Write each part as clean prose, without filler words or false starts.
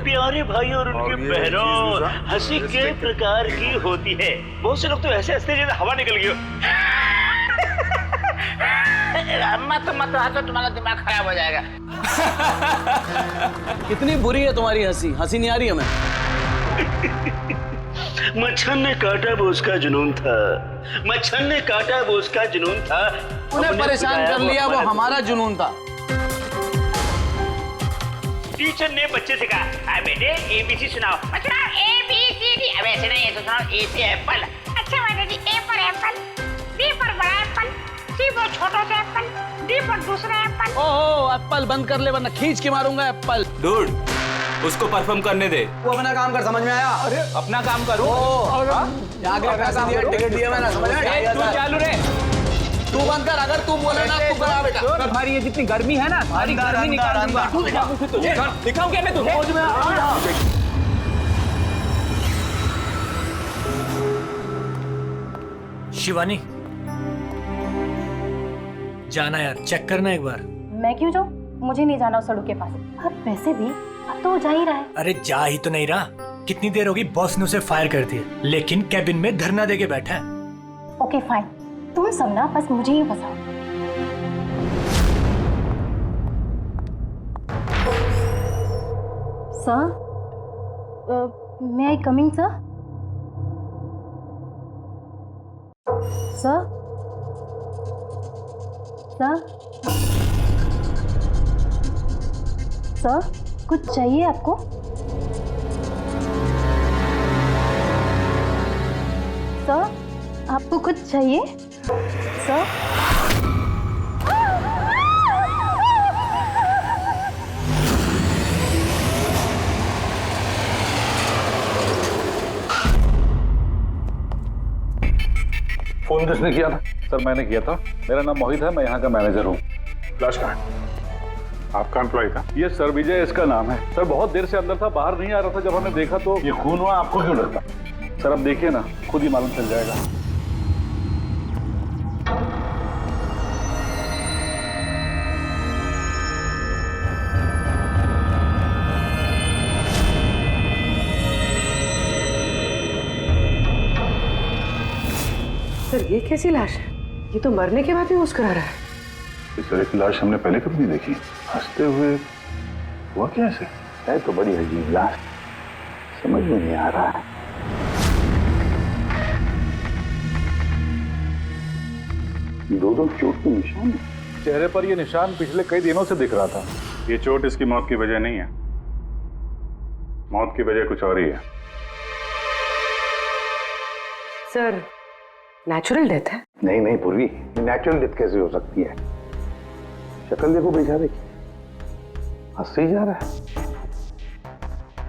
प्यारे भाई और उनकी बहनों, हंसी कई प्रकार की होती है। बहुत से लोग तो ऐसे हंसते जैसे हवा निकल गई हो। मत हंसो, तुम्हारा दिमाग खराब हो जाएगा। कितनी बुरी है तुम्हारी हंसी, हंसी नहीं आ रही हमें। मच्छर ने काटा वो उसका जुनून था, मच्छर ने काटा वो उसका जुनून था, उन्हें परेशान कर लिया वो हमारा जुनून था। टीचर ने बच्चे से कहा, बेटे ABC सुनाओ। बच्चा ABCD, अब ऐसे नहीं, ऐसे सुनाओ। A से एप्पल। अच्छा माता जी, A पर एप्पल, B पर बड़ा एप्पल, C पर छोटा सा एप्पल, D पर दूसरा एप्पल। ओहो, एप्पल बंद कर ले वरना खींच के मारूंगा एप्पल। डूड, उसको परफॉर्म करने दे। वो अपना काम कर, समझ में आया? अरे अपना काम करो। जाके पैसे दिए, टिकट दिया मैंने, समझ में आया? तू चालू रे, तू बंद कर, अगर तू बोले ना तू करा बेटा। तुम्हारी ये जितनी गर्मी है ना, सारी गर्मी निकाल दूंगा। दिखाऊं क्या मैं तुझे? शिवानी, जाना यार, चेक करना एक बार। मैं क्यों जाऊँ? मुझे नहीं जाना उस सड़क के पास। अब वैसे भी अब तो वो जा ही रहा है। अरे जा ही तो नहीं रहा। कितनी देर होगी बॉस ने उसे फायर कर दिया, लेकिन कैबिन में धरना देके बैठा है। ओके फाइन, तुम सब ना बस मुझे ही फंसाओ। Sir, may I coming sir? Sir, sir, sir, कुछ चाहिए आपको? सर, आपको कुछ चाहिए? सर, फोन किसने किया था? सर मैंने किया था। मेरा नाम मोहित है, मैं यहाँ का मैनेजर हूँ। लाश कहाँ है? आपका एम्प्लॉय था? ये सर विजय इसका नाम है। सर बहुत देर से अंदर था, बाहर नहीं आ रहा था। जब हमने देखा तो ये खून हुआ, आपको क्यों लगता? सर अब देखिए ना, खुद ही मालूम चल जाएगा। सर ये कैसी लाश है? ये तो मरने के बाद भी मुस्कुरा रहा है। इस तरह की लाश हमने पहले कभी नहीं देखी। हंसते हुए हुआ कैसे? है तो बड़ी अजीब लाश, समझ में नहीं आ रहा है। दो चोट के निशान है चेहरे पर। ये निशान पिछले कई दिनों से दिख रहा था। ये चोट इसकी मौत की वजह नहीं है, मौत की वजह कुछ और ही है। सर नेचुरल डेथ है? नहीं नहीं पूर्वी, नेचुरल डेथ कैसे हो सकती है? शक्ल देखो बेचारे की, हंसते ही जा रहा है।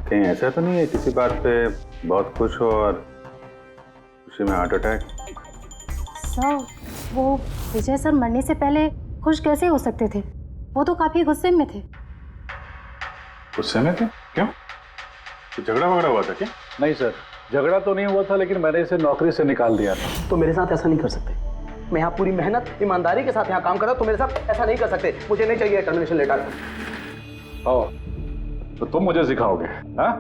कहीं ऐसा तो नहीं है किसी बात पे बहुत खुश हो और उसी में हार्ट अटैक? सर, वो विजय सर मरने से पहले खुश कैसे हो सकते थे? वो तो काफी गुस्से में थे। गुस्से में थे? क्यों? तो झगड़ा वगड़ा हुआ था क्या? नहीं सर, झगड़ा तो नहीं हुआ था, लेकिन मैंने इसे नौकरी से निकाल दिया था। तो मेरे साथ ऐसा नहीं कर सकते। मैं यहाँ पूरी मेहनत ईमानदारी के साथ यहाँ काम कर रहा हूँ, तो मेरे साथ ऐसा नहीं कर सकते। मुझे नहीं चाहिए टर्मिनेशन लेटर। आओ, तो तुम मुझे सिखाओगे? हाँ,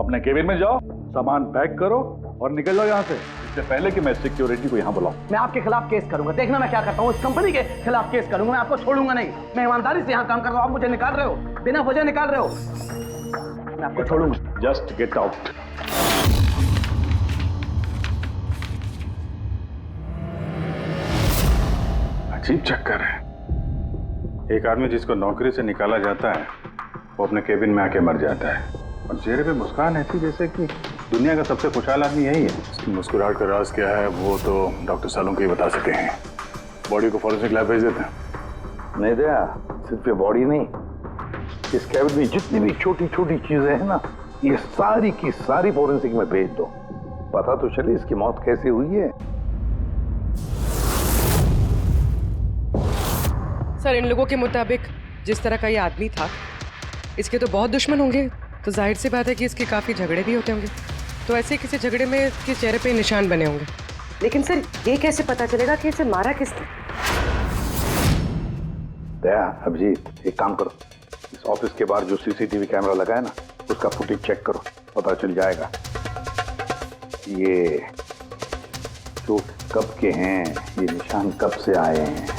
अपने केबिन में जाओ, सामान पैक करो और निकल जाओ यहाँ से, इससे पहले कि मैं सिक्योरिटी को यहाँ बुलाऊं। मैं आपके खिलाफ केस करूंगा, देखना मैं क्या करता हूँ। इस कंपनी के खिलाफ केस करूंगा, मैं आपको छोड़ूंगा नहीं। मैं ईमानदारी से यहाँ काम कर रहा हूँ, आप मुझे निकाल रहे हो, बिना वजह निकाल रहे हो। मैं आपको छोड़ूंगा। Just get out. अजीब चक्कर है। एक आदमी जिसको नौकरी से निकाला जाता है वो अपने केबिन में आके मर जाता है और चेहरे पे मुस्कान ऐसी जैसे कि दुनिया का सबसे खुशहाल आदमी यही है। इसकी मुस्कुराहट का राज क्या है वो तो डॉक्टर सालुंके ही बता सके हैं। बॉडी को फॉरेंसिक लैब भेज देते हैं। नहीं दया, सिर्फ ये बॉडी नहीं, इस केबिन में जितनी भी छोटी छोटी चीजें हैं ना, ये सारी की सारी फॉरेंसिक में भेज दो, पता तो चले इसकी मौत कैसे हुई है। सर इन लोगों के मुताबिक जिस तरह का ये आदमी था, इसके तो बहुत दुश्मन होंगे, तो जाहिर सी बात है कि इसके काफी झगड़े भी होते होंगे। तो ऐसे किसी झगड़े में इसके चेहरे पे निशान बने होंगे। लेकिन सर ये कैसे पता चलेगा कि इसे मारा किसने? दया, अभिजीत, एक काम करो, इस ऑफिस के बाहर जो सीसीटीवी कैमरा लगा है ना, उसका फुटेज चेक करो, पता चल जाएगा ये चोट कब के हैं, ये निशान कब से आए हैं।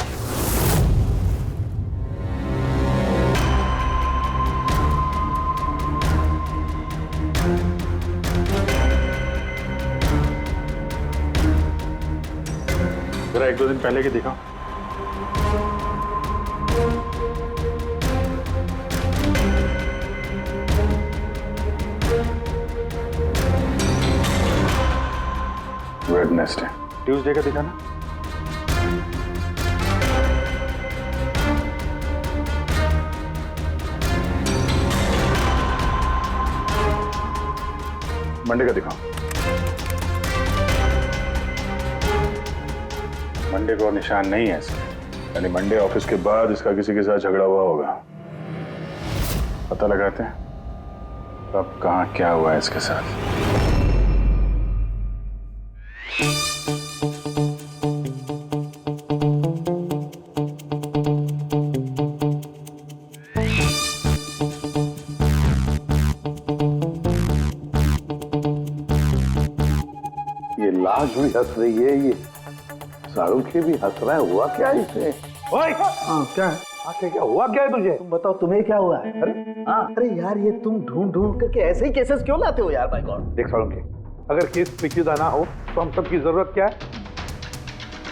जरा 1-2 दिन पहले की दिखाओ। वेडनेसडे, ट्यूसडे का दिखाना। मंडे का दिखाओ। मंडे को निशान नहीं है इसके, यानी मंडे ऑफिस के बाद इसका किसी के साथ झगड़ा हुआ होगा। पता लगाते हैं अब कहाँ क्या हुआ है इसके साथ। ये लाश भी हंस रही है, ये शाहरुख भी हंस रहा है। हुआ क्या है इसे? ओए! हाँ, क्या है? क्या हुआ क्या है तुझे? तुम बताओ तुम्हें क्या हुआ है? अरे यार ये तुम ढूंढ ढूंढ करके ऐसे ही केसेस क्यों लाते हो यार? By God. देख शाहरुख, अगर केस पेचीदा ना हो तो हम सबकी जरूरत क्या है?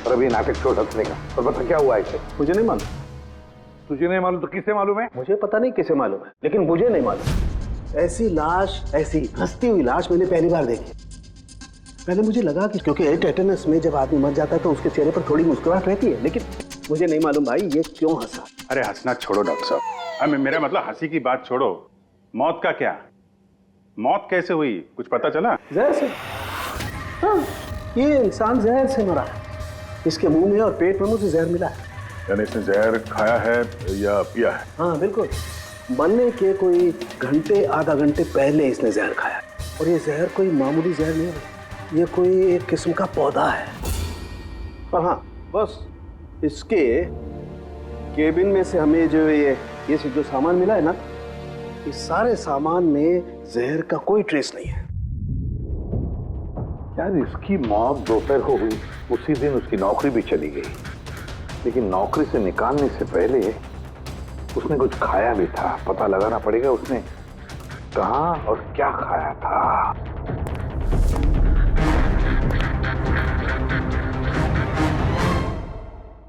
और अभी नाटक छोड़ हंसने का, और बता क्या हुआ इसे? मुझे नहीं मालूम। तुझे नहीं मालूम तो किसे मालूम है? मुझे पता नहीं किसे मालूम है, लेकिन मुझे नहीं मालूम। ऐसी लाश, ऐसी हंसती हुई लाश मैंने पहली बार देखी। पहले मुझे लगा कि क्योंकि टेटनस में जब आदमी मर जाता है तो उसके चेहरे पर थोड़ी मुस्कुराहट रहती है, लेकिन मुझे नहीं मालूम भाई ये क्यों हंसा। अरे हंसना छोड़ो डॉक्टर साहब, अरे मेरा मतलब हंसी की बात छोड़ो, मौत का क्या? मौत कैसे हुई, कुछ पता चला? जहर से। हाँ, ये इंसान जहर से मरा है। इसके मुंह में और पेट में मुझे जहर मिला है। यानी इसने जहर खाया है या पिया है? हाँ बिल्कुल, मरने के कोई घंटे आधा घंटे पहले इसने जहर खाया। और ये जहर कोई मामूली जहर नहीं है, ये कोई एक किस्म का पौधा है। पर हाँ, बस इसके केबिन में से हमें जो ये जो सामान मिला है ना, इस सारे सामान में जहर का कोई ट्रेस नहीं है। यार इसकी मौत दोपहर को हुई, उसी दिन उसकी नौकरी भी चली गई, लेकिन नौकरी से निकालने से पहले उसने कुछ खाया भी था। पता लगाना पड़ेगा उसने कहाँ और क्या खाया था।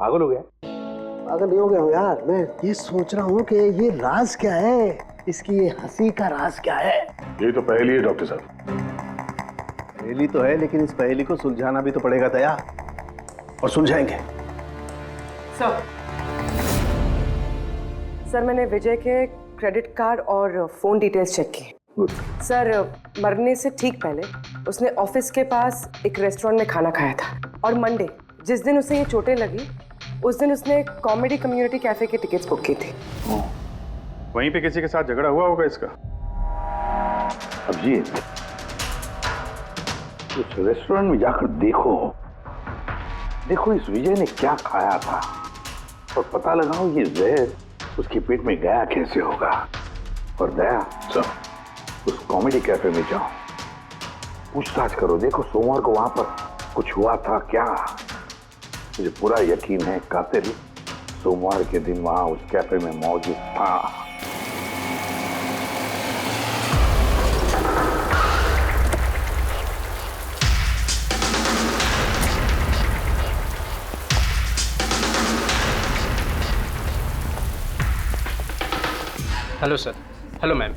पागल हो गया? पागल नहीं हो गया हूँ यार, मैं ये सोच रहा हूँ कि ये राज क्या है, इसकी ये हंसी का राज क्या है। ये तो पहेली है डॉक्टर साहब। पहेली तो है, लेकिन इस पहेली को सुलझाना भी तो पड़ेगा दया, और सुलझाएंगे। सर मैंने विजय के क्रेडिट कार्ड और फोन डिटेल्स चेक की। सर मरने से ठीक पहले उसने ऑफिस के पास एक रेस्टोरेंट में खाना खाया था, और मंडे जिस दिन उसे ये चोटें लगी उस दिन उसने कॉमेडी कम्युनिटी कैफे की टिकट्स बुक की थी। वहीं पे किसी के साथ झगड़ा हुआ होगा इसका। अब जी उस रेस्टोरेंट में जाकर देखो इस विजय ने क्या खाया था, और पता लगाओ ये जहर उसके पेट में गया कैसे होगा। और दया उस कॉमेडी कैफे में जाओ, पूछताछ करो, देखो सोमवार को वहां पर कुछ हुआ था क्या। मुझे पूरा यकीन है कातिल सोमवार के दिन वहां उस कैफे में मौजूद था। Hello sir. हेलो मैम,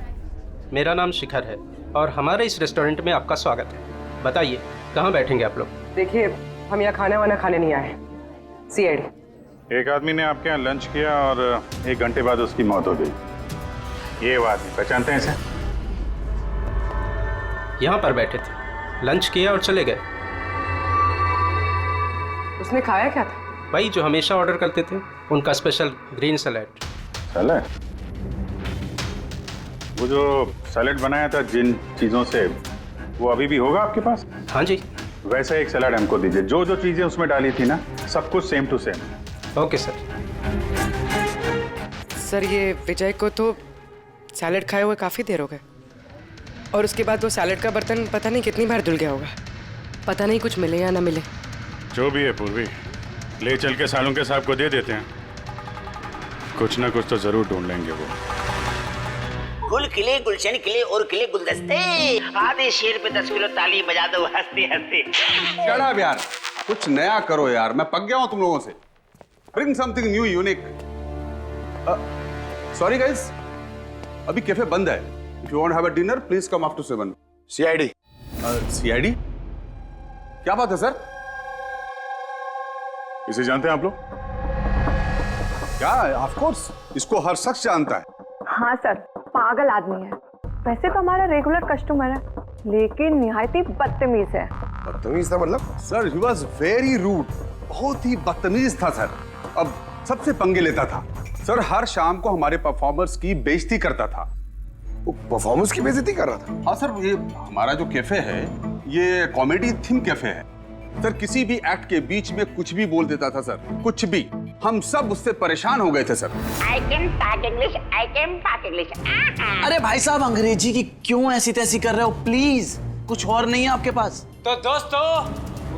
मेरा नाम शिखर है और हमारे इस रेस्टोरेंट में आपका स्वागत है। बताइए कहाँ बैठेंगे आप लोग? देखिए हम यहाँ खाना वाना खाने नहीं आए, सीआईडी। एक आदमी ने आपके यहाँ लंच किया और 1 घंटे बाद उसकी मौत हो गई। ये वो आदमी पहचानते हैं इसे? यहाँ पर बैठे थे, लंच किया और चले गए। उसने खाया क्या था? भाई जो हमेशा ऑर्डर करते थे, उनका स्पेशल ग्रीन सैलेड। सैलेड? वो जो सैलेड बनाया था जिन चीज़ों से, वो अभी भी होगा आपके पास? हाँ जी। वैसा एक सैलेड हमको दीजिए, जो जो चीज़ें उसमें डाली थी ना, सब कुछ same to same. Okay sir. Sir ये विजय को तो सैलेड खाए हुए काफ़ी देर हो गए, और उसके बाद वो सैलेड का बर्तन पता नहीं कितनी बार धुल गया होगा। पता नहीं कुछ मिले या ना मिले। जो भी है पूर्वी, ले चल के सालों के साहब को दे देते हैं, कुछ ना कुछ तो जरूर ढूंढ लेंगे वो। गुल खिले गुलशन खिले और खिले गुलदस्ते, आधे शेर पे 10 किलो ताली बजा दो हंसते हंसते। चढ़ा यार, कुछ नया करो यार, मैं पक गया हूं तुम लोगों से। Bring something new unique. Sorry guys, अभी कैफे बंद है। If you want have a dinner please come after 7। CID. CID? क्या बात है सर? इसे जानते हैं आप लोग? क्या? ऑफ कोर्स, इसको हर शख्स जानता है। हाँ सर, पागल आदमी है। वैसे तो हमारा रेगुलर कस्टमर है, लेकिन निहायती बदतमीज है। बदतमीज था मतलब? Sir he was very rude, बहुत ही बदतमीज था सर। अब सबसे पंगे लेता था सर, हर शाम को हमारे परफॉर्मर्स की बेइज्जती करता था। वो परफॉर्मेंस की बेइज्जती कर रहा था? हाँ सर, ये हमारा जो कैफे है ये कॉमेडी थीम कैफे है सर। किसी भी एक्ट के बीच में कुछ भी बोल देता था सर, कुछ भी। हम सब उससे परेशान हो गए थे sir. I can talk English, I can talk English। अरे भाई साहब, अंग्रेजी की क्यों ऐसी तैसी कर रहे हो? प्लीज, कुछ और नहीं है आपके पास? तो दोस्तों,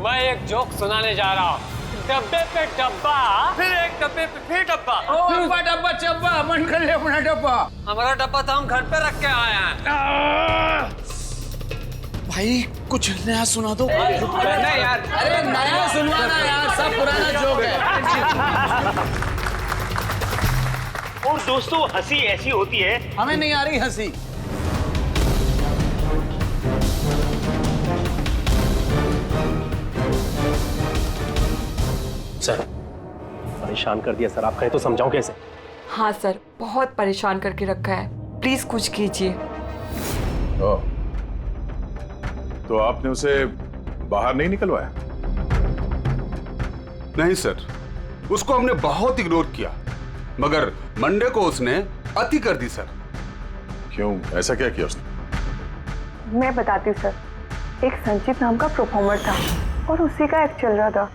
मैं एक जोक सुनाने जा रहा हूँ। डब्बे पे डब्बा, फिर एक डब्बे पे फिर डब्बा। डब्बा डब्बा चब्बा, मन कर ले अपना डब्बा। हमारा डब्बा तो हम घर पे रख के आए हैं। भाई कुछ नया सुना दो। नहीं यार, अरे नया सुनवाना यार, सब पुराना जोक है। और दोस्तों, हंसी ऐसी होती है। हमें नहीं आ रही हंसी। सर परेशान कर दिया सर, आप कहें तो समझाऊं कैसे? हाँ सर, बहुत परेशान करके रखा है, प्लीज कुछ कीजिए। तो आपने उसे बाहर नहीं निकलवाया? नहीं सर, उसको हमने बहुत इग्नोर किया, मगर मंडे को उसने अति कर दी सर। क्यों, ऐसा क्या किया उसने? मैं बताती हूँ सर। एक संचित नाम का परफॉर्मर था और उसी का एक्ट चल रहा था।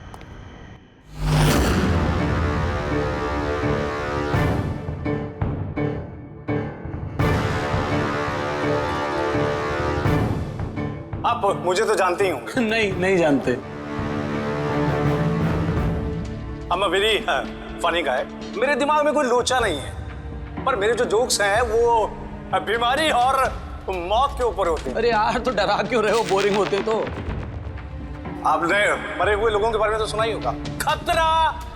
आप मुझे तो जानते ही होंगे। नहीं, नहीं जानते। I'm a very funny guy। मेरे दिमाग में कोई लोचा नहीं है, पर मेरे जो जोक्स हैं वो बीमारी और मौत के ऊपर होते हैं। अरे यार, तो डरा क्यों रहे हो? बोरिंग होते तो। आपने मरे हुए लोगों के बारे में तो सुना ही होगा। खतरा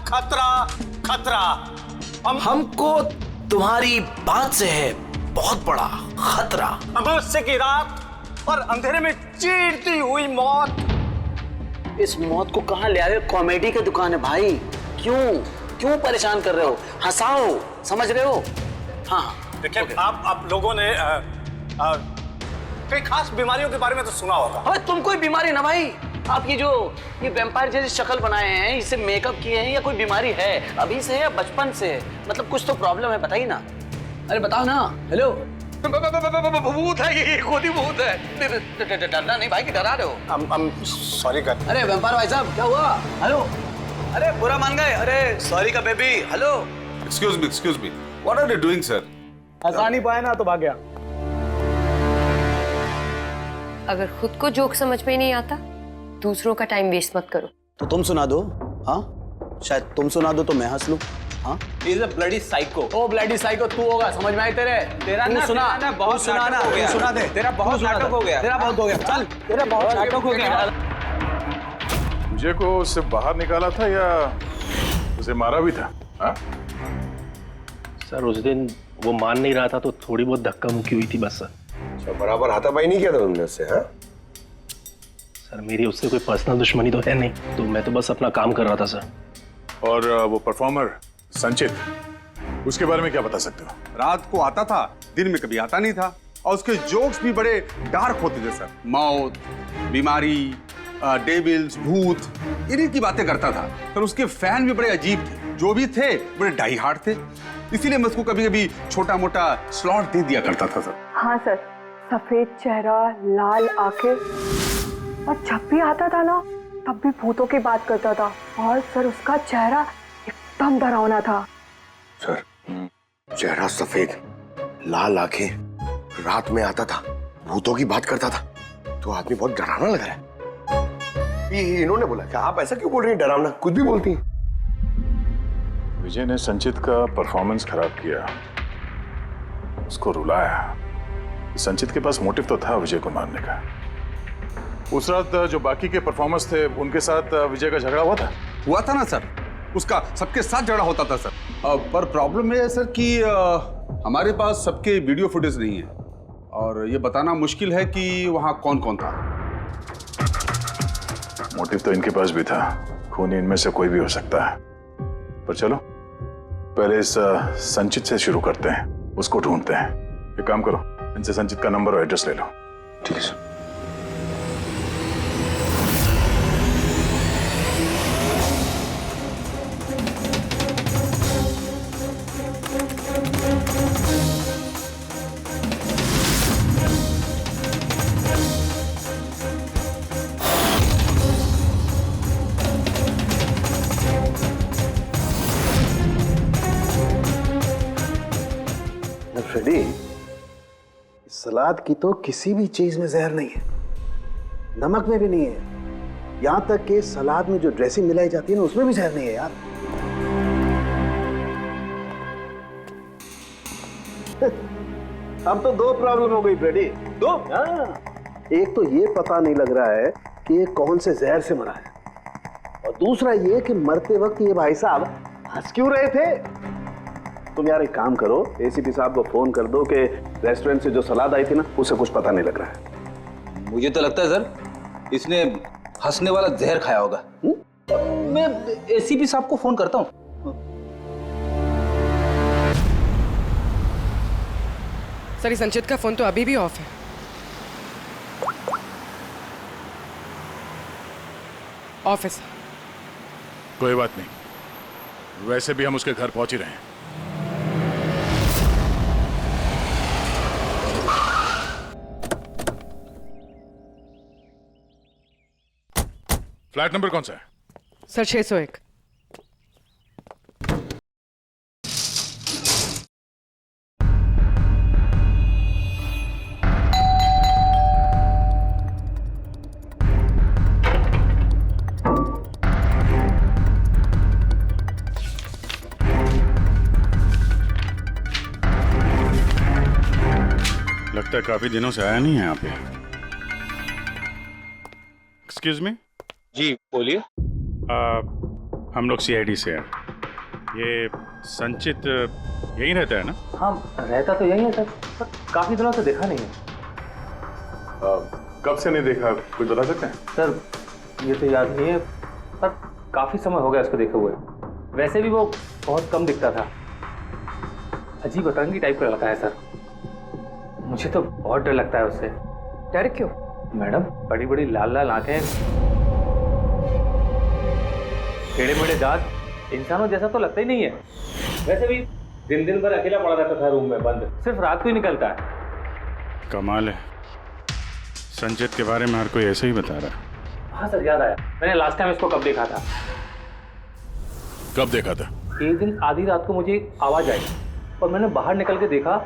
खतरा खतरा। हमको तुम्हारी बात से है बहुत बड़ा खतरा। अमावस्या की रात और अंधेरे में चीरती हुई मौत। इस मौत को कहाँ ले आए? कॉमेडी की दुकान है भाई। क्यों परेशान कर रहे हो? हंसाओ, समझ रहे हो? हाँ देखिए, आप लोगों ने कई खास बीमारियों के बारे में तो सुना होगा। अरे तुम कोई बीमारी ना भाई, आप ये वैम्पायर जैसी शक्ल बनाए हैं, इससे मेकअप किए हैं, या कोई बीमारी है अभी से या बचपन से? मतलब कुछ तो प्रॉब्लम है, बताइए ना। अरे बताओ ना। हेलो, भूत है ये, खुद ही भूत है। डरना नहीं भाई, कि डरा रहे हो? सॉरी कर। अरे वैम्पायर भाई साहब, क्या हुआ? हेलो, अरे बुरा मान गए? अरे सॉरी का baby. Hello, excuse me, what are you doing sir? हंसा नहीं पाया ना तो भाग गया। अगर खुद को जोक समझ में नहीं आता, दूसरों का टाइम वेस्ट मत करो। तो तुम सुना दो। हाँ, शायद तुम सुना दो तो मैं हंस लूं। हाँ, He's a bloody psycho। Oh bloody psycho तू होगा, समझ में आई तेरे? तेरा ना सुना, बहुत सुना ना, नाटक हो गया। सुना दे। तेरा बहुत नाटक हो गया। तेरा बहुत हो गया। चल, तेरा बहुत नाटक हो गया। मुझे को उससे बाहर निकाला था या उसे मारा भी था? हाँ? सर उस दिन वो मान नहीं रहा था तो थोड़ी बहुत धक्का मुक्की हुई थी बस सर। अच्छा, बराबर हाथापाई नहीं किया था तुमने उससे? हाँ सर, मेरी उससे कोई पर्सनल दुश्मनी तो है नहीं, तो मैं तो बस अपना काम कर रहा था सर। और वो परफॉर्मर संचित, उसके बारे में क्या बता सकते हो? रात को आता था, दिन में कभी आता नहीं था, और उसके जोक्स भी बड़े डार्क होते थे सर। मौत, बीमारी, डेविल्स, भूत, इन्हीं की बातें करता था सर। उसके फैन भी बड़े अजीब थे, जो भी थे बड़े डाई हार्ड थे, इसीलिए मैं उसको कभी कभी छोटा मोटा स्लॉट दे दिया करता था सर। हाँ सर, सफेद चेहरा, लाल आंखें, और जब भी आता था ना तब भी भूतों की बात करता था। और सर उसका चेहरा एकदम डरावना था। सर चेहरा सफेद, लाल आंखें, रात में आता था, भूतों की बात करता था, तो आदमी बहुत डरावना लग रहा है। ये इन्होंने बोला कि आप ऐसा क्यों बोल रही हैं, डरावना कुछ भी बोलती हैं। विजय ने संचित का परफॉर्मेंस खराब किया, उसको रुलाया। संचित के पास मोटिव तो था विजय को मारने का। उस रात जो बाकी के परफॉर्मर्स थे उनके साथ विजय का झगड़ा हुआ था ना सर, उसका सबके साथ झगड़ा होता था सर। पर प्रॉब्लम ये है सर कि हमारे पास सबके वीडियो फुटेज नहीं है और ये बताना मुश्किल है कि वहां कौन कौन था। मोटिव तो इनके पास भी था, खूनी इनमें से कोई भी हो सकता है। पर चलो पहले इस संचित से शुरू करते हैं, उसको ढूंढते हैं। एक काम करो, इनसे संचित का नंबर और एड्रेस ले लो। ठीक है सर। फ्रेडी, सलाद की तो किसी भी चीज में जहर नहीं है, नमक में भी नहीं है, यहां तक कि सलाद में जो ड्रेसिंग मिलाई जाती है ना उसमें भी जहर नहीं है यार। अब तो दो प्रॉब्लम हो गई फ्रेडी, दो। एक तो ये पता नहीं लग रहा है कि ये कौन से जहर से मरा है, और दूसरा ये कि मरते वक्त ये भाई साहब हंस क्यों रहे थे। तुम यार एक काम करो, एसीपी साहब को फोन कर दो कि रेस्टोरेंट से जो सलाद आई थी ना उसे कुछ पता नहीं लग रहा है। मुझे तो लगता है सर इसने हंसने वाला जहर खाया होगा। मैं एसीपी साहब को फोन करता हूँ। सर संचित का फोन तो अभी भी ऑफ है। ऑफिस। कोई बात नहीं, वैसे भी हम उसके घर पहुंच ही रहे हैं। फ्लैट नंबर कौन सा है? सर 601। लगता है काफी दिनों से आया नहीं है यहाँ पे। Excuse me. जी बोलिए। हम लोग सीआईडी से हैं। ये संचित यहीं रहता है ना? हाँ रहता तो यहीं है सर, पर काफी दिनों से देखा नहीं है। कब से नहीं देखा, कुछ बता सकते हैं? सर ये तो याद नहीं है, पर काफी समय हो गया उसको देखे हुए। वैसे भी वो बहुत कम दिखता था, अजीब अतरंगी टाइप का लड़का है सर। मुझे तो बहुत डर लगता है उससे। डर क्यों? मैडम बड़ी बड़ी लाल लाल आंखें, टेढ़े मेढ़े दांत, इंसानों जैसा तो लगता ही नहीं है। वैसे भी दिन दिन भर अकेला पड़ा रहता था रूम में बंद, सिर्फ रात को ही निकलता है। कमाल है, संचित के बारे में हर कोई ऐसे ही बता रहा है। हाँ सर याद आया, मैंने लास्ट टाइम इसको कब देखा था। कब देखा था? एक दिन आधी रात को मुझे आवाज आई और मैंने बाहर निकल के देखा,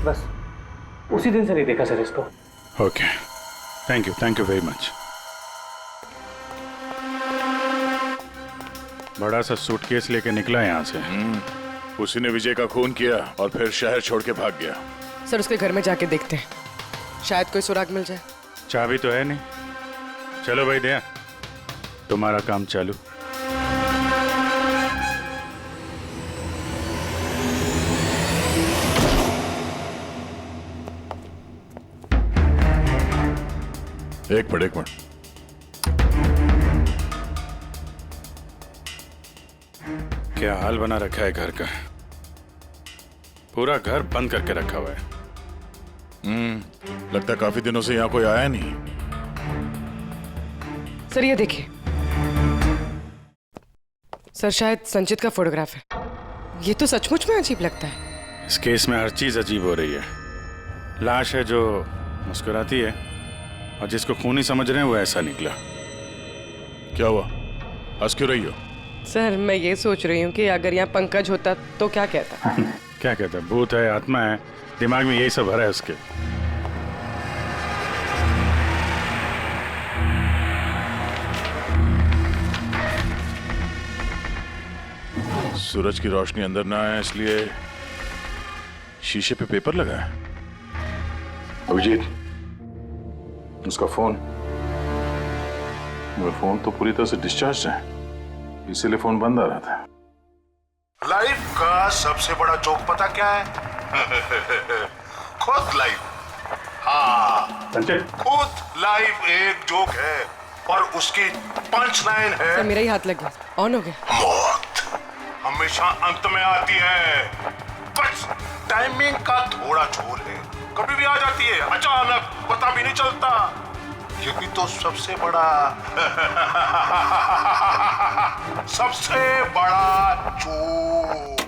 बस उसी दिन से नहीं देखा सर इसको। Okay, thank you very much. बड़ा सा सूटकेस लेके निकला यहाँ से। उसी ने विजय का खून किया और फिर शहर छोड़ के भाग गया। सर उसके घर में जाके देखते हैं, शायद कोई सुराग मिल जाए। चाबी तो है नहीं। चलो भाई दया, तुम्हारा काम चालू। एक मिनट। क्या हाल बना रखा है घर का, पूरा घर बंद करके रखा हुआ है। लगता है काफी दिनों से यहाँ कोई आया नहीं। सर ये देखिए, सर शायद संचित का फोटोग्राफ है। ये तो सचमुच में अजीब लगता है। इस केस में हर चीज अजीब हो रही है। लाश है जो मुस्कुराती है और जिसको खूनी समझ रहे हैं वो ऐसा निकला। क्या हुआ, हंस क्यों रही हो? सर मैं ये सोच रही हूँ कि अगर यहाँ पंकज होता तो क्या कहता। क्या कहता है? भूत है, आत्मा है, दिमाग में यही सब भरा है उसके। सूरज की रोशनी अंदर ना आए इसलिए शीशे पे पेपर लगा है। अभिजीत, उसका फोन, मगर फोन तो पूरी तरह से डिस्चार्ज है, इसीलिए फोन बंद आ रहा था। लाइफ का सबसे बड़ा जोक पता क्या है? खुद लाइफ। हाँ संचित, खुद लाइफ एक जोक है और उसकी पंच लाइन है। सर मेरा ही हाथ लग गया, ऑन हो गया। मौत हमेशा अंत में आती है, बस टाइमिंग का थोड़ा झोल है, कभी भी आ जाती है अचानक, पता भी नहीं चलता। ये भी तो सबसे बड़ा सबसे बड़ा जोक।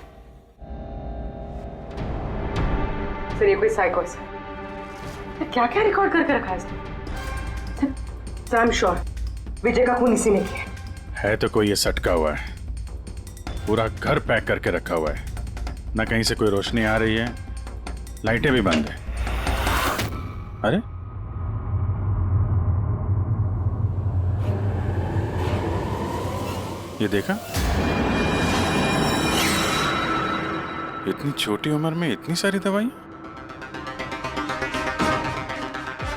सर ये कोई साइको है, क्या क्या रिकॉर्ड करके रखा है इसने? सर आई एम श्योर विजय का खून इसी ने किया है। तो कोई ये सटका हुआ है, पूरा घर पैक करके रखा हुआ है, ना कहीं से कोई रोशनी आ रही है, लाइटें भी बंद है। अरे ये देखा, इतनी छोटी उम्र में इतनी सारी दवाइयां,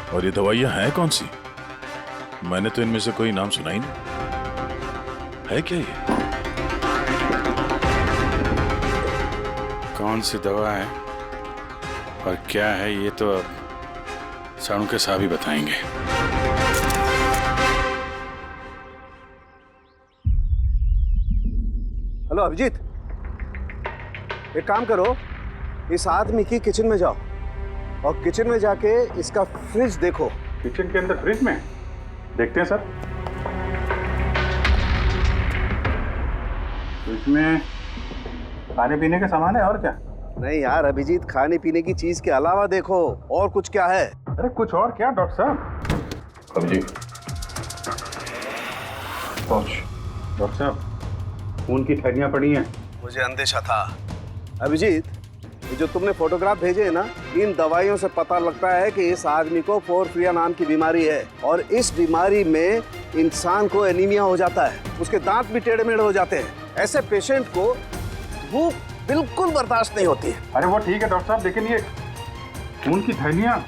और ये दवाइयां हैं कौन सी? मैंने तो इनमें से कोई नाम सुना ही नहीं। है क्या ये? कौन सी दवा है और क्या है ये तो अब साणु के साहब ही बताएंगे। हेलो अभिजीत, एक काम करो, इस आदमी की किचन में जाओ और किचन में जाके इसका फ्रिज देखो। किचन के अंदर फ्रिज में? देखते हैं सर। इसमें खाने पीने का सामान है और क्या? नहीं यार अभिजीत, खाने पीने की चीज के अलावा देखो और कुछ क्या है। अरे कुछ और क्या डॉक्टर साहब? अभिजीत डॉक्टर साहब, खून की थैलियां पड़ी हैं। मुझे अंदेशा था। अभिजीत, ये जो तुमने फोटोग्राफ भेजे हैं ना, इन दवाइयों से पता लगता है कि इस आदमी को पोर्फिरिया नाम की बीमारी है, और इस बीमारी में इंसान को एनीमिया हो जाता है, उसके दांत भी टेढ़े मेढ़े हो जाते हैं। ऐसे पेशेंट को भूख बिल्कुल बर्दाश्त नहीं होती है। अरे वो ठीक है डॉक्टर साहब, लेकिन ये खून की थैलियां,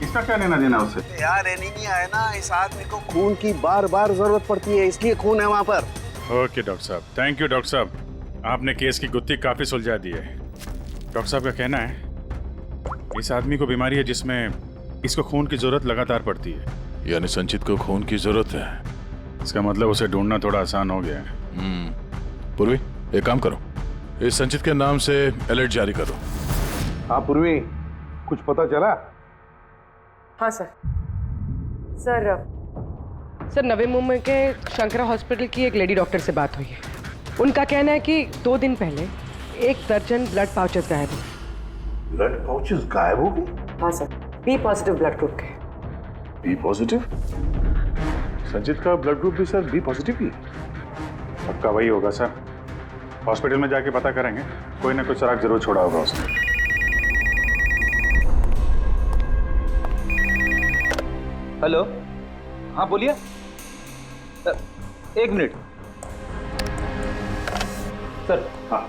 इसका क्या लेना देना उससे? यार एनीमिया है ना, इस आदमी को खून की बार बार जरूरत पड़ती है, इसलिए खून है वहाँ पर। ओके डॉक्टर साहब, थैंक यू डॉक्टर साहब, आपने केस की गुत्थी काफी सुलझा दी है। डॉक्टर साहब का कहना है इस आदमी को बीमारी है जिसमें इसको खून की जरूरत लगातार पड़ती है। यानी संचित को खून की जरूरत है, इसका मतलब उसे ढूंढना थोड़ा आसान हो गया है। पूर्वी, एक काम करो, इस संचित के नाम से अलर्ट जारी करो। हाँ पूर्वी, कुछ पता चला? हाँ सर नवी मुंबई के शंकरा हॉस्पिटल की एक लेडी डॉक्टर से बात हुई है। उनका कहना है कि 2 दिन पहले 1 दर्जन ब्लड पाउचेस गायब हुए। ब्लड पाउचेस गायब हो गए? हाँ sir, B positive blood group के। B positive? संचित का ब्लड ग्रुप भी सर बी पॉजिटिव ही? पक्का वही होगा सर, हॉस्पिटल में जाके पता करेंगे, कोई ना कोई सुराग जरूर छोड़ा होगा उसने। हेलो, हाँ बोलिए। 1 मिनट सर। हाँ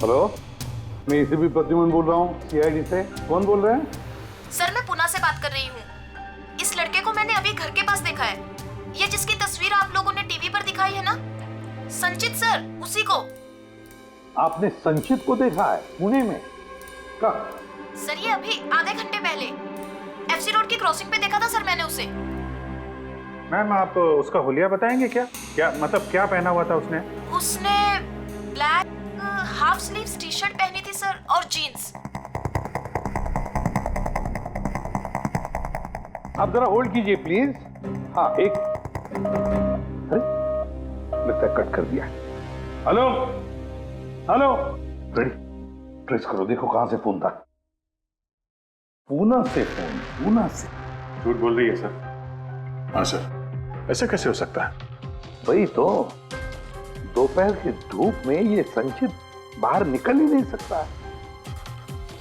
हेलो, मैं एसीपी प्रद्युमन बोल रहा हूँ सीआईडी से। कौन बोल रहे हैं? सर मैं पुणे से बात कर रही हूँ। इस लड़के को मैंने अभी घर के पास देखा है, ये जिसकी तस्वीर आप लोगों ने टीवी पर दिखाई है ना, संचित सर, उसी को। आपने संचित को देखा है पुणे में? कब? सर ये अभी आधे घंटे पहले एफसी रोड की क्रॉसिंग पे देखा था सर मैंने उसे। मैम आप उसका हुलिया बताएंगे क्या? क्या मतलब क्या पहना हुआ था उसने? उसने black half sleeves T shirt पहनी थी सर, और जीन्स। आप जरा होल्ड कीजिए प्लीज। हाँ एक, अरे लगता है कट कर दिया। हेलो हेलो, रेडी, ट्रेस करो, देखो कहां से फोन था। पूना से फोन, पूना से। झूठ बोल रही है सर। हाँ सर, ऐसा कैसे हो सकता है? वही तो, दोपहर की धूप में ये संचित बाहर निकल ही नहीं सकता।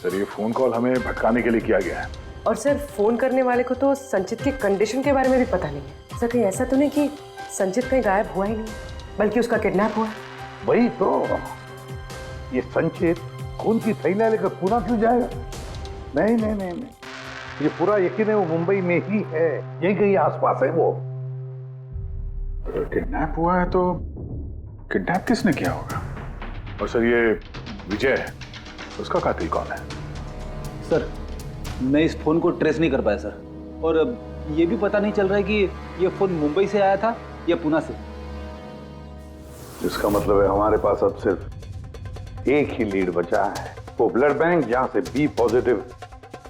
सर ये फोन कॉल हमें भटकाने के लिए किया गया है। और सर फोन करने वाले को तो संचित की कंडीशन के बारे में भी पता नहीं है। सर कहीं ऐसा तो नहीं कि संचित कहीं गायब हुआ ही नहीं, बल्कि उसका किडनैप हुआ? वही तो, ये संचित खून की थैलियां लेकर पूना क्यों जाएगा? नहीं नहीं नहीं नहीं, ये पूरा यकीन है वो मुंबई में ही है, यही कहीं आसपास है वो। किडनैप हुआ है तो किडनैप किसने किया होगा? और सर ये विजय है, उसका कातिल कौन है? सर मैं इस फोन को ट्रेस नहीं कर पाया सर, और ये भी पता नहीं चल रहा है कि ये फोन मुंबई से आया था या पुणे से। इसका मतलब है हमारे पास अब सिर्फ एक ही लीड बचा है, वो ब्लड बैंक जहां से बी पॉजिटिव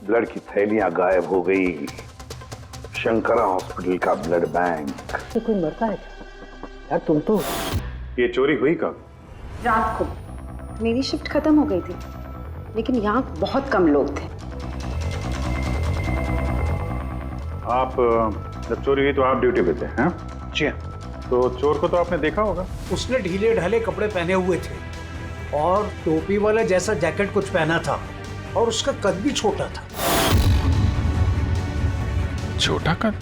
ब्लड की थैलियां गायब हो गई। शंकरा हॉस्पिटल का ब्लड बैंक। तो कोई मरता है यार? तुम तो ये चोरी हुई कब? रात को। मेरी शिफ्ट खत्म हो गई थी, लेकिन यहाँ बहुत कम लोग थे। आप जब चोरी हुई तो आप ड्यूटी पे थे? हैं? जी। तो चोर को तो आपने देखा होगा। उसने ढीले ढाले कपड़े पहने हुए थे और टोपी वाला जैसा जैकेट कुछ पहना था, और उसका कद भी छोटा था। छोटा कद?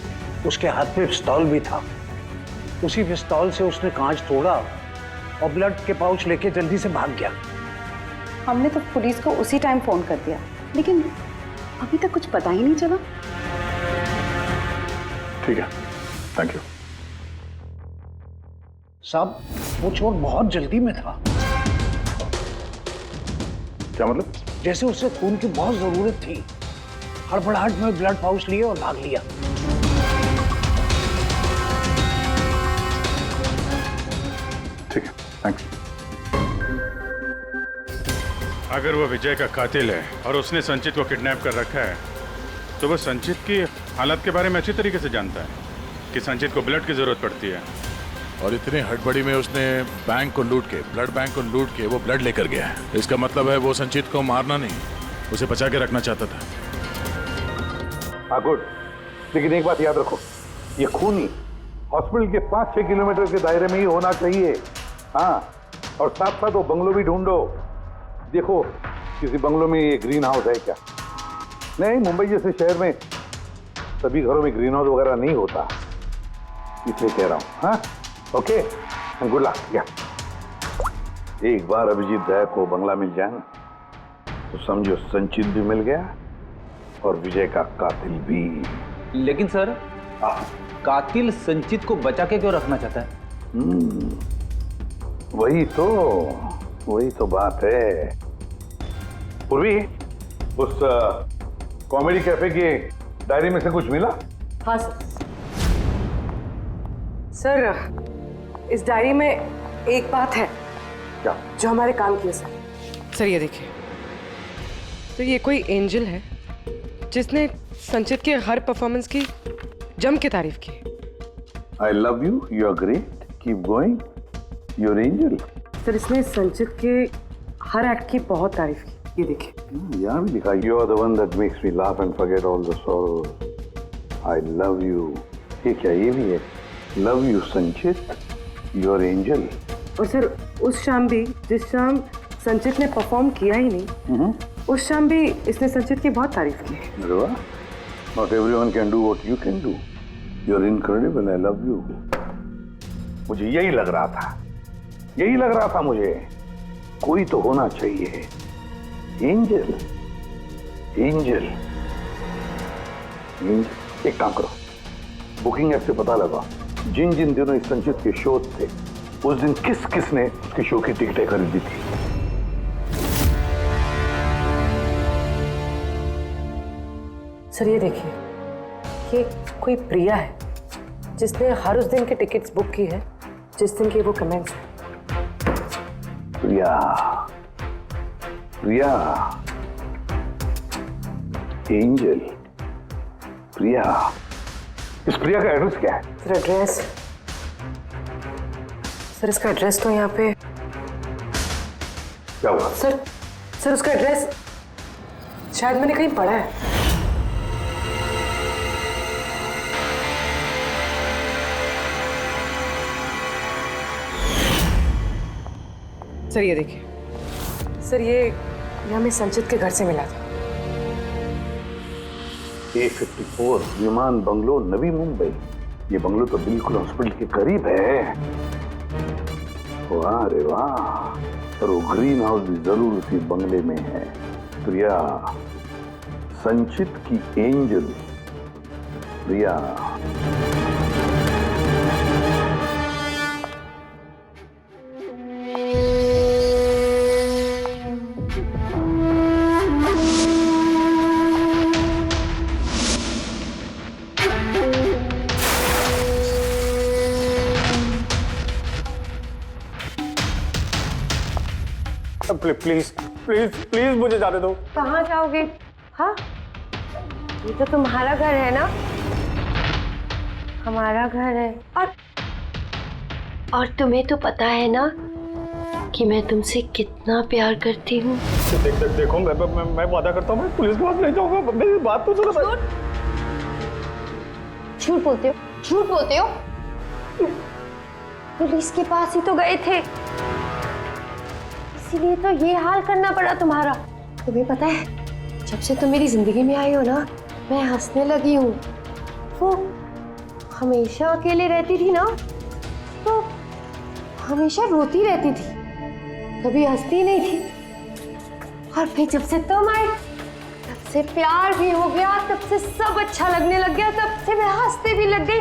उसके हाथ में पिस्तौल भी था। उसी पिस्तौल से उसने कांच तोड़ा और ब्लड के पाउच लेके जल्दी से भाग गया। हमने तो पुलिस को उसी टाइम फोन कर दिया, लेकिन अभी तक कुछ पता ही नहीं चला। ठीक है, थैंक यू। साहब वो चोर बहुत जल्दी में था। क्या मतलब? जैसे उसे खून की बहुत जरूरत थी, हड़बड़ाहट में ब्लड पाउच लिए और भाग लिया। ठीक है, थैंक्स। अगर वो विजय का कातिल है और उसने संचित को किडनैप कर रखा है, तो वो संचित की हालत के बारे में अच्छी तरीके से जानता है कि संचित को ब्लड की जरूरत पड़ती है। और इतनी हड़बड़ी में उसने बैंक को लूट के, ब्लड बैंक को लूट के वो ब्लड लेकर गया है। इसका मतलब है वो संचित को मारना नहीं, उसे बचा के रखना चाहता था। हाँ गुड, लेकिन एक बात याद रखो, ये खून ही हॉस्पिटल के 5-6 किलोमीटर के दायरे में ही होना चाहिए। हाँ, और साथ साथ वो बंगलो भी ढूंढो। देखो किसी बंगलो में ये ग्रीन हाउस है क्या? नहीं, मुंबई जैसे शहर में सभी घरों में ग्रीन हाउस वगैरह नहीं होता, इसलिए कह रहा हूँ। हाँ ओके, गुड लक। या एक बार अभिजीत दया को बंगला मिल जाए ना, तो समझो संचित भी मिल गया और विजय का कातिल भी। लेकिन सर कातिल संचित को बचा के क्यों रखना चाहता है? वही तो बात है। पूर्वी, उस कॉमेडी कैफे की डायरी में से कुछ मिला? हाँ सर, इस डायरी में एक बात है क्या? जो हमारे काम की है सर। ये देखिए, तो ये कोई एंजल है जिसने संचित के हर परफॉर्मेंस की जम के तारीफ की। I love you, you are great, keep going, you are angel. Sir इसने संचित के हर एक्ट की बहुत तारीफ की। ये देखिए, यहाँ भी लिखा, you are the one that makes me laugh and forget all the sorrows, I love you. ये क्या, ये भी है, love you Sanchit, you are angel. और सर उस शाम भी, जिस शाम संचित ने परफॉर्म किया ही नहीं, उस शाम भी इसने संचित की बहुत तारीफ की। अरे वाह, not everyone can do what you can do, you are incredible, I love you. मुझे यही लग रहा था मुझे, कोई तो होना चाहिए, एंजल। एक काम करो, बुकिंग ऐप से पता लगा जिन जिन दिनों इस संचित के शो थे, उस दिन किस किस ने उसके शो की टिकटें खरीदी थी। सर ये देखिए, ये कोई प्रिया है जिसने हर उस दिन के टिकट्स बुक की है जिस दिन के वो कमेंट्स हैं। प्रिया, एंजल, प्रिया। इस प्रिया का एड्रेस क्या है? सर एड्रेस, सर इसका एड्रेस तो यहाँ पे क्या हुआ? सर उसका एड्रेस शायद मैंने कहीं पढ़ा है। सर ये देखिए सर, ये हमें संचित के घर से मिला था। A54 विमान बंगलो, नवी मुंबई। ये बंगलो तो बिल्कुल हॉस्पिटल के करीब है। वाह रे वाह। और वो ग्रीन हाउस भी जरूर उसी बंगले में है। प्रिया, संचित की angel Priya. Please please please मुझे जाने दो। कहाँ जाओगे? हाँ, ये तो तुम्हारा घर है ना? हमारा घर है। और तुम्हें तो पता है ना कि मैं तुमसे कितना प्यार करती हूँ। देखो मैं वादा करता हूँ मैं पुलिस के पास नहीं जाऊंगा। मेरी बात तो सुनो। झूठ बोलते हो, झूठ बोलते हो। पुलिस के पास ही तो गए थे, इसीलिए तो ये हाल करना पड़ा तुम्हारा। तुम्हें पता है, जब से तुम मेरी जिंदगी में आई हो ना, मैं हंसने लगी हूँ। वो हमेशा अकेले रहती थी ना, तो हमेशा रोती रहती थी, कभी हंसती नहीं थी। और फिर जब से तुम आए, तब से प्यार भी हो गया, तब से सब अच्छा लगने लग गया, तब से मैं हंसते भी लग गई।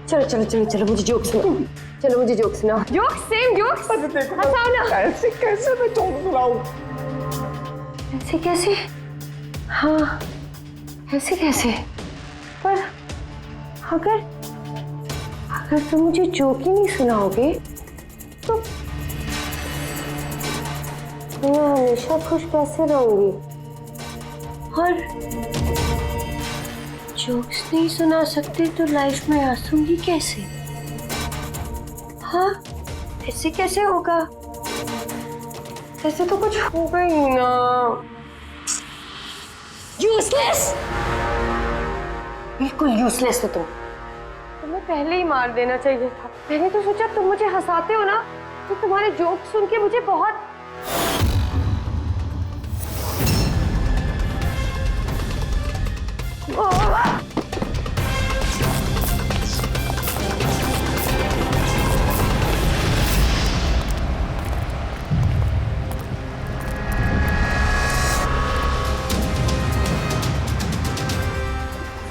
चलो चलो चलो चलो, मुझे जोक सुनाओ। चलो मुझे जोक सुनाओ। Joke, same joke. हंसाओ ना। ऐसे कैसे मैं जोक सुनाऊं? ऐसे कैसे? हाँ, ऐसे कैसे? पर अगर तुम मुझे जोक ही नहीं सुनाओगे तो मैं हमेशा खुश कैसे रहूंगी? और जोक्स नहीं सुना सकते तो लाइफ में हंसूंगी कैसे? हाँ, ऐसे कैसे होगा? ऐसे तो कुछ होगा ही ना। यूजलेस, बिल्कुल यूजलेस हो तुम। तुम्हें पहले ही मार देना चाहिए था। मैंने तो सोचा तुम मुझे हंसाते हो ना, तो तुम्हारे जोक सुन के मुझे बहुत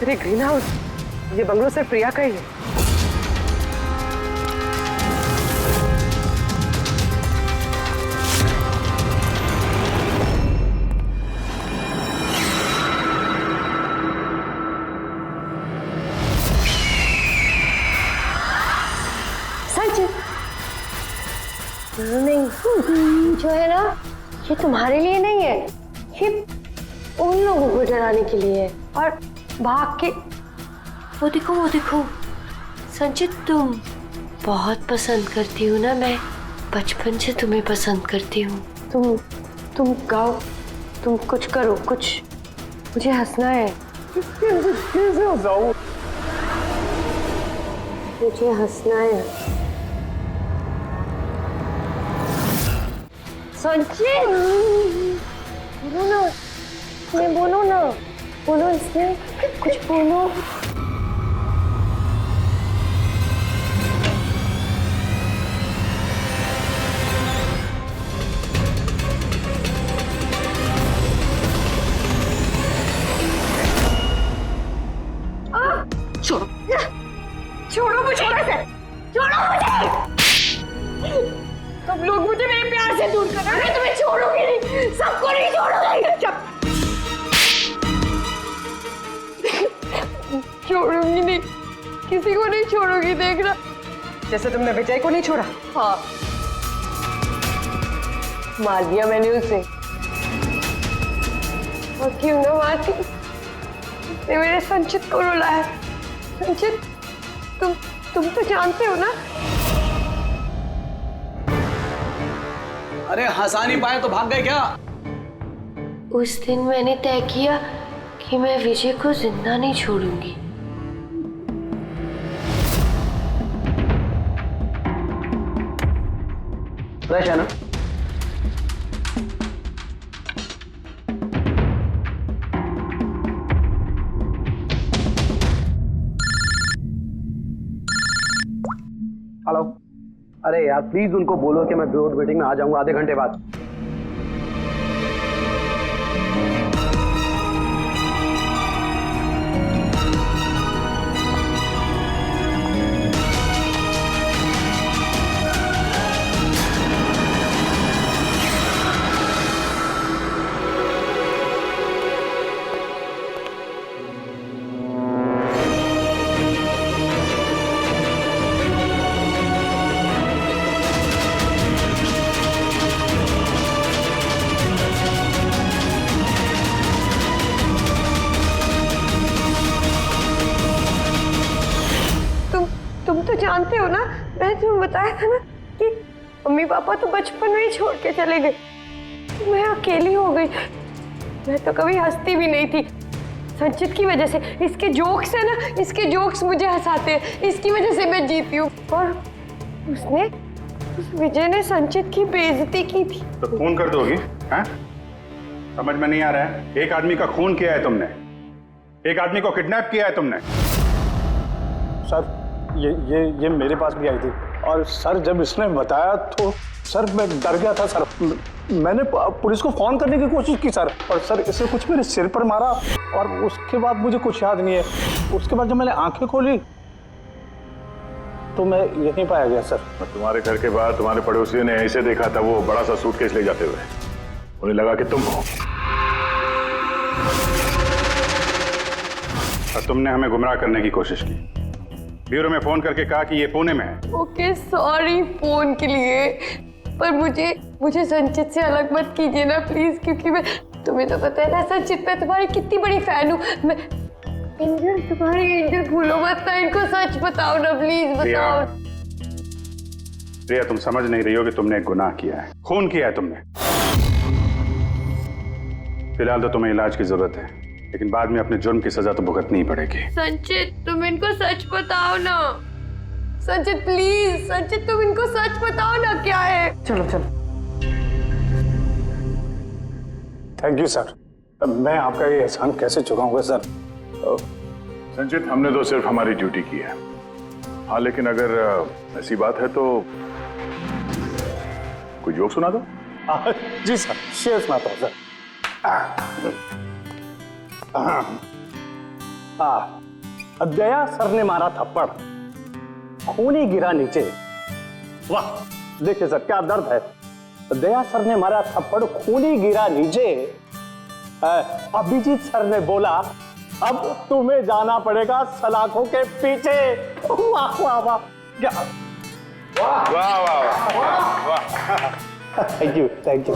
अरे ग्रीन हाउस, ये बंगलो सिर्फ प्रिया का ही है। नहीं, जो है ना, ये तुम्हारे लिए नहीं है, ये उन लोगों को डराने के लिए है। और भाग के वो देखो संचित, तुम बहुत पसंद करती हो ना, मैं बचपन से तुम्हें पसंद करती हूँ। तुम गाओ, तुम कुछ करो, कुछ, मुझे हंसना है। कैसे हंसाऊं? मुझे हंसना है। संचित, बोलो ना, इसमें बोलो ना, बोलो इसमें, कुछ बोलो। छोड़ो, छोड़ो मुझे, छोड़ो मुझे। सब लोग मुझे मेरे प्यार से दूर कर रहे हैं, मैं तुम्हें छोड़ूंगी नहीं, सबको नहीं छोड़ूंगी। छोड़ूंगी नहीं, किसी को नहीं छोड़ूंगी, देखना। जैसे तुमने विजय को नहीं छोड़ा। हाँ, मार दिया मैंने उसे। और क्यों ना मारती, उसने मेरे संचित को रुलाया। संचित, तुम तो जानते हो ना। अरे हंसा नहीं पाए तो भाग गए क्या? उस दिन मैंने तय किया कि मैं विजय को जिंदा नहीं छोड़ूंगी। फ्रेश है ना? अरे यार प्लीज उनको बोलो कि मैं बोर्ड मीटिंग में आ जाऊंगा आधे घंटे बाद। तुम तो जानते हो ना, मैंने तुम्हें बताया था ना कि मम्मी पापा तो बचपन में ही छोड़ के चले गए, मैं अकेली हो गई। मैं तो कभी हंसती भी नहीं थी, संचित की वजह से। इसके जोक्स है ना, इसके जोक्स मुझे हंसाते हैं, इसकी वजह से मैं जीती हूँ। और उस विजय ने संचित की बेइज्जती की थी। तो खून कर दोगी? हैं? समझ में नहीं आ रहा है? एक आदमी का खून किया है तुमने, एक आदमी को किडनैप किया है तुमने। सर ये मेरे पास भी आई थी, और सर जब इसने बताया तो सर मैं डर गया था सर। मैंने पुलिस को फोन करने की कोशिश की सर, और सर इसने कुछ मेरे सिर पर मारा, और उसके बाद मुझे कुछ याद नहीं है। उसके बाद जब मैंने आंखें खोली तो मैं यहीं पाया गया सर। तुम्हारे घर के बाहर तुम्हारे पड़ोसियों ने ऐसे देखा था, वो बड़ा सा सूटकेस ले जाते हुए, उन्हें लगा कि तुम हो, और तुमने हमें गुमराह करने की कोशिश की। ब्यूरो में फोन करके कहा कि ये पुणे में है। ओके सॉरी फोन के लिए, पर मुझे संचित से अलग मत कीजिए ना प्लीज, क्योंकि मैं, तुम्हें तो पता है ना संचित, मैं तुम्हारी कितनी बड़ी फैन हूँ। मैं एंजल, तुम्हारी एंजल भूलो मत ना, इनको सच बताओ ना प्लीज, बताओ। प्रिया तुम समझ नहीं रही हो कि तुमने एक गुनाह किया है, खून किया है तुमने। फिलहाल तो तुम्हें इलाज की जरूरत है, लेकिन बाद में अपने जुर्म की सजा तो भुगतनी ही पड़ेगी। संचित तुम इनको सच बताओ ना, संचित प्लीज, संचित तुम इनको सच बताओ ना क्या है। चलो थैंक यू सर, मैं आपका ये एहसान कैसे चुकाऊंगा सर। संचित, हमने तो सिर्फ हमारी ड्यूटी की है। हाँ, लेकिन अगर ऐसी बात है तो कोई जोक सुना दो। जी सर, शेर सुनाता हूँ सर। दया सर ने मारा थप्पड़, खून ही गिरा नीचे। वाह, देखिए सर क्या दर्द है। दया सर ने मारा थप्पड़, खून ही गिरा नीचे। अभिजीत सर ने बोला, अब तुम्हें जाना पड़ेगा सलाखों के पीछे। वाह वाह वाह, क्या वाह वाह वाह वाह। Thank you.